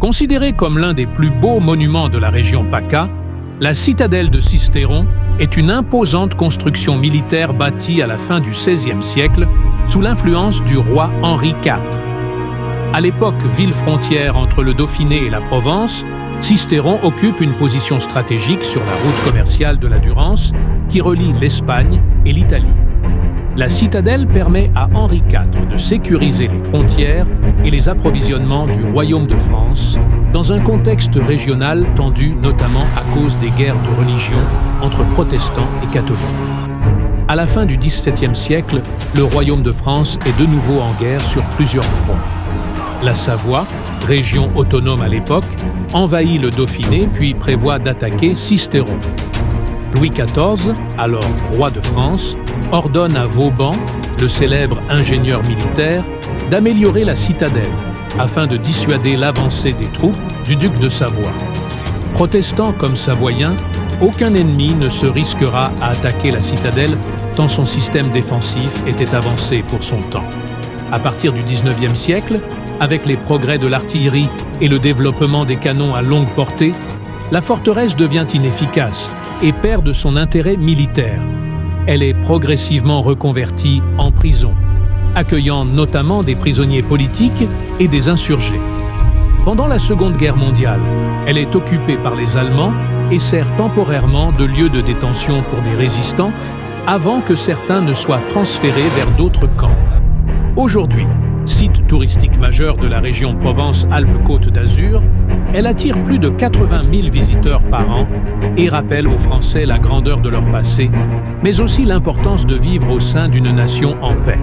Considérée comme l'un des plus beaux monuments de la région PACA, la citadelle de Cisthéron est une imposante construction militaire bâtie à la fin du XVIe siècle sous l'influence du roi Henri IV. À l'époque ville frontière entre le Dauphiné et la Provence, Cisthéron occupe une position stratégique sur la route commerciale de la Durance qui relie l'Espagne et l'Italie. La citadelle permet à Henri IV de sécuriser les frontières et les approvisionnements du royaume de France dans un contexte régional tendu notamment à cause des guerres de religion entre protestants et catholiques. À la fin du XVIIe siècle, le royaume de France est de nouveau en guerre sur plusieurs fronts. La Savoie, région autonome à l'époque, envahit le Dauphiné puis prévoit d'attaquer Cisthéron. Louis XIV, alors roi de France, ordonne à Vauban, le célèbre ingénieur militaire, d'améliorer la citadelle afin de dissuader l'avancée des troupes du duc de Savoie. Protestant comme savoyen, aucun ennemi ne se risquera à attaquer la citadelle tant son système défensif était avancé pour son temps. À partir du XIXe siècle, avec les progrès de l'artillerie et le développement des canons à longue portée, la forteresse devient inefficace et perd de son intérêt militaire. Elle est progressivement reconvertie en prison, accueillant notamment des prisonniers politiques et des insurgés. Pendant la Seconde Guerre mondiale, elle est occupée par les Allemands et sert temporairement de lieu de détention pour des résistants avant que certains ne soient transférés vers d'autres camps. Aujourd'hui, site touristique majeur de la région Provence-Alpes-Côte d'Azur, elle attire plus de 80 000 visiteurs par an et rappelle aux Français la grandeur de leur passé, mais aussi l'importance de vivre au sein d'une nation en paix.